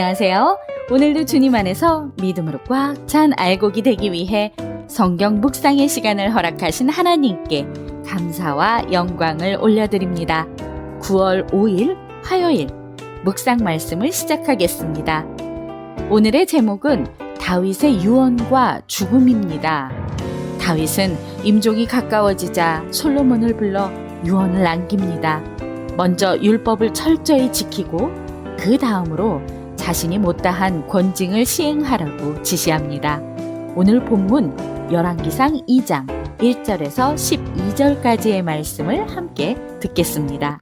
안녕하세요. 오늘도 주님 안에서 믿음으로 꽉 찬 알곡이 되기 위해 성경 묵상의 시간을 허락하신 하나님께 감사와 영광을 올려드립니다. 9월 5일 화요일 묵상 말씀을 시작하겠습니다. 오늘의 제목은 다윗의 유언과 죽음입니다. 다윗은 임종이 가까워지자 솔로몬을 불러 유언을 남깁니다. 먼저 율법을 철저히 지키고 그 다음으로 자신이 못다한 권징을 시행하라고 지시합니다. 오늘 본문 열왕기상 2장 1절에서 12절까지의 말씀을 함께 듣겠습니다.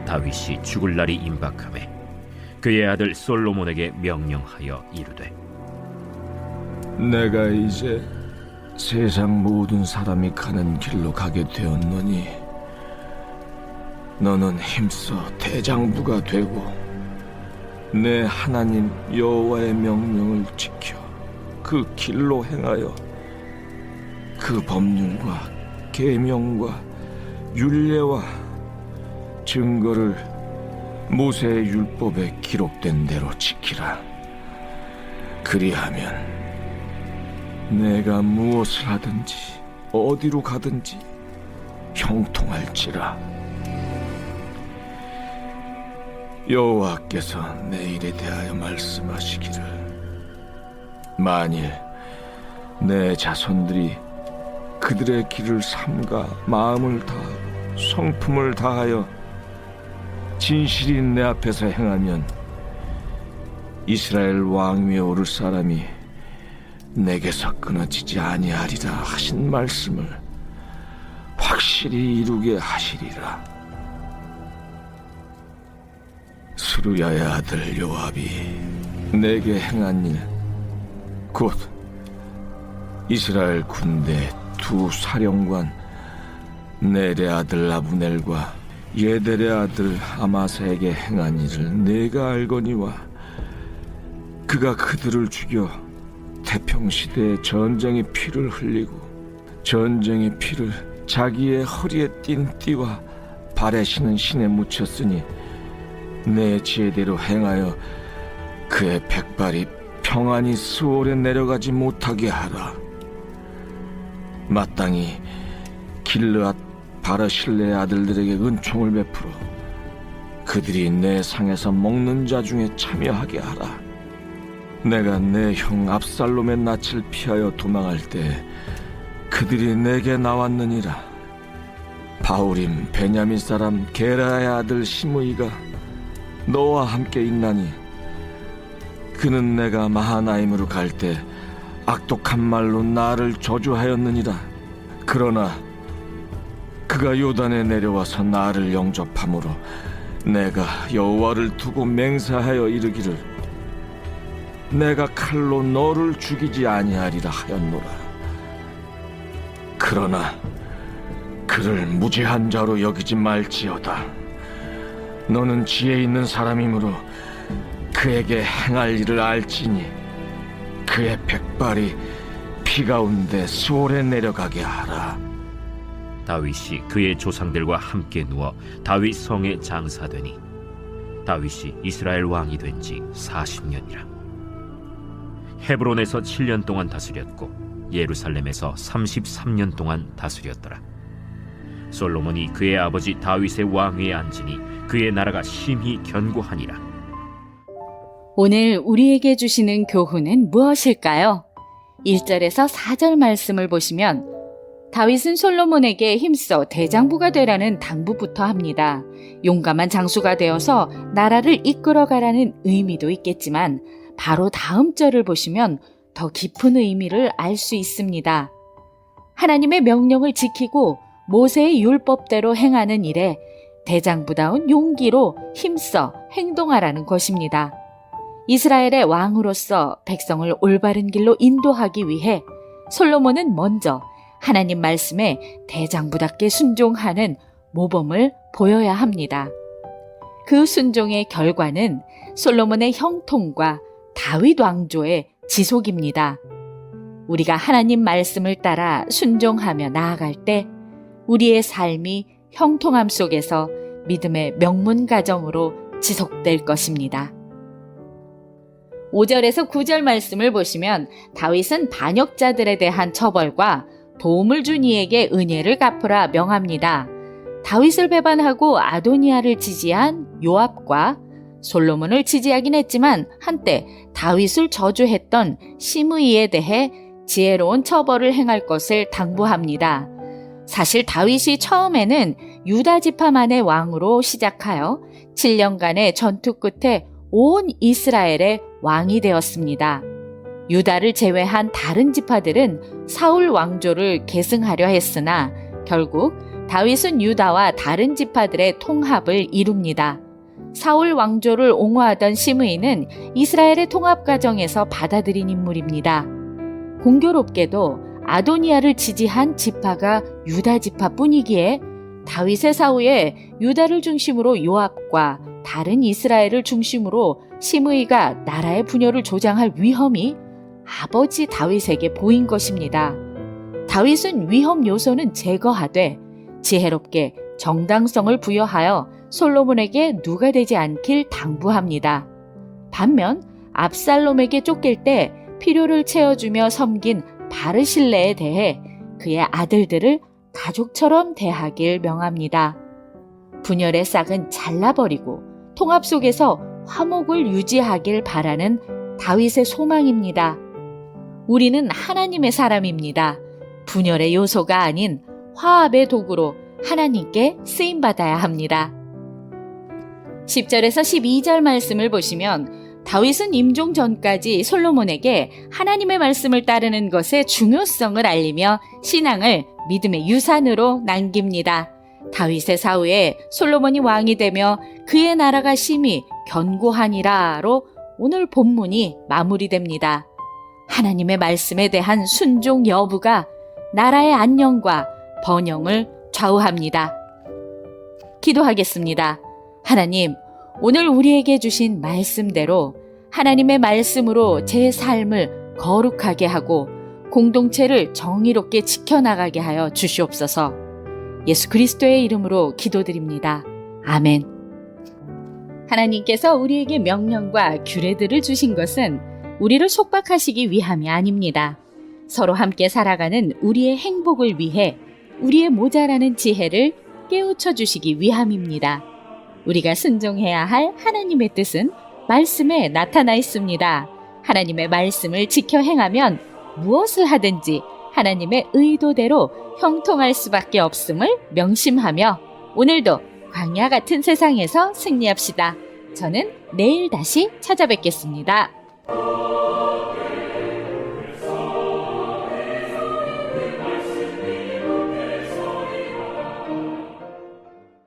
다윗이 죽을 날이 임박하매 그의 아들 솔로몬에게 명령하여 이르되, 내가 이제 세상 모든 사람이 가는 길로 가게 되었노니 너는 힘써 대장부가 되고 내 하나님 여호와의 명령을 지켜 그 길로 행하여 그 법률과 계명과 율례와 증거를 모세의 율법에 기록된 대로 지키라. 그리하면 내가 무엇을 하든지 어디로 가든지 형통할지라. 여호와께서 내 일에 대하여 말씀하시기를, 만일 내 자손들이 그들의 길을 삼가 마음을 다하고 성품을 다하여 진실이 내 앞에서 행하면 이스라엘 왕위에 오를 사람이 내게서 끊어지지 아니하리라 하신 말씀을 확실히 이루게 하시리라. 스루야의 아들 요압이 내게 행한 일, 곧 이스라엘 군대 두 사령관 넬의 아들 아브넬과 예델의 아들 아마사에게 행한 일을 내가 알거니와, 그가 그들을 죽여 태평시대에 전쟁의 피를 흘리고 전쟁의 피를 자기의 허리에 띤 띠와 발에 신은 신에 묻혔으니 내 지혜대로 행하여 그의 백발이 평안히 스올에 내려가지 못하게 하라. 마땅히 길르앗 바르실레의 아들들에게 은총을 베풀어 그들이 내 상에서 먹는 자 중에 참여하게 하라. 내가 내 형 압살롬의 낯을 피하여 도망할 때 그들이 내게 나왔느니라. 바후림 베냐민 사람 게라의 아들 시므이가 너와 함께 있나니, 그는 내가 마하나임으로 갈 때 악독한 말로 나를 저주하였느니라. 그러나 그가 요단에 내려와서 나를 영접함으로 내가 여호와를 두고 맹세하여 이르기를, 내가 칼로 너를 죽이지 아니하리라 하였노라. 그러나 그를 무죄한 자로 여기지 말지어다. 너는 지혜 있는 사람이므로 그에게 행할 일을 알지니 그의 백발이 피 가운데 수월에 내려가게 하라. 다윗이 그의 조상들과 함께 누워 다윗 성에 장사되니 다윗이 이스라엘 왕이 된 지 40년이라. 헤브론에서 7년 동안 다스렸고 예루살렘에서 33년 동안 다스렸더라. 솔로몬이 그의 아버지 다윗의 왕위에 앉으니 그의 나라가 심히 견고하니라. 오늘 우리에게 주시는 교훈은 무엇일까요? 1절에서 4절 말씀을 보시면 다윗은 솔로몬에게 힘써 대장부가 되라는 당부부터 합니다. 용감한 장수가 되어서 나라를 이끌어가라는 의미도 있겠지만 바로 다음 절을 보시면 더 깊은 의미를 알 수 있습니다. 하나님의 명령을 지키고 모세의 율법대로 행하는 일에 대장부다운 용기로 힘써 행동하라는 것입니다. 이스라엘의 왕으로서 백성을 올바른 길로 인도하기 위해 솔로몬은 먼저 하나님 말씀에 대장부답게 순종하는 모범을 보여야 합니다. 그 순종의 결과는 솔로몬의 형통과 다윗 왕조의 지속입니다. 우리가 하나님 말씀을 따라 순종하며 나아갈 때 우리의 삶이 형통함 속에서 믿음의 명문 가정으로 지속될 것입니다. 5절에서 9절 말씀을 보시면 다윗은 반역자들에 대한 처벌과 도움을 준 이에게 은혜를 갚으라 명합니다. 다윗을 배반하고 아도니아를 지지한 요압과 솔로몬을 지지하긴 했지만 한때 다윗을 저주했던 시므이에 대해 지혜로운 처벌을 행할 것을 당부합니다. 사실 다윗이 처음에는 유다 지파만의 왕으로 시작하여 7년간의 전투 끝에 온 이스라엘의 왕이 되었습니다. 유다를 제외한 다른 지파들은 사울 왕조를 계승하려 했으나 결국 다윗은 유다와 다른 지파들의 통합을 이룹니다. 사울 왕조를 옹호하던 시므이는 이스라엘의 통합 과정에서 받아들인 인물입니다. 공교롭게도 아도니아를 지지한 지파가 유다 지파뿐이기에 다윗의 사후에 유다를 중심으로 요압과 다른 이스라엘을 중심으로 시므이가 나라의 분열을 조장할 위험이 아버지 다윗에게 보인 것입니다. 다윗은 위험 요소는 제거하되 지혜롭게 정당성을 부여하여 솔로몬에게 누가 되지 않길 당부합니다. 반면 압살롬에게 쫓길 때 필요를 채워주며 섬긴 바르실레에 대해 그의 아들들을 가족처럼 대하길 명합니다. 분열의 싹은 잘라버리고 통합 속에서 화목을 유지하길 바라는 다윗의 소망입니다. 우리는 하나님의 사람입니다. 분열의 요소가 아닌 화합의 도구로 하나님께 쓰임받아야 합니다. 10절에서 12절 말씀을 보시면 다윗은 임종 전까지 솔로몬에게 하나님의 말씀을 따르는 것의 중요성을 알리며 신앙을 믿음의 유산으로 남깁니다. 다윗의 사후에 솔로몬이 왕이 되며 그의 나라가 심히 견고하니라로 오늘 본문이 마무리됩니다. 하나님의 말씀에 대한 순종 여부가 나라의 안녕과 번영을 좌우합니다. 기도하겠습니다. 하나님, 오늘 우리에게 주신 말씀대로 하나님의 말씀으로 제 삶을 거룩하게 하고 공동체를 정의롭게 지켜나가게 하여 주시옵소서. 예수 그리스도의 이름으로 기도드립니다. 아멘. 하나님께서 우리에게 명령과 규례들을 주신 것은 우리를 속박하시기 위함이 아닙니다. 서로 함께 살아가는 우리의 행복을 위해 우리의 모자라는 지혜를 깨우쳐 주시기 위함입니다. 우리가 순종해야 할 하나님의 뜻은 말씀에 나타나 있습니다. 하나님의 말씀을 지켜 행하면 무엇을 하든지 하나님의 의도대로 형통할 수밖에 없음을 명심하며 오늘도 광야 같은 세상에서 승리합시다. 저는 내일 다시 찾아뵙겠습니다.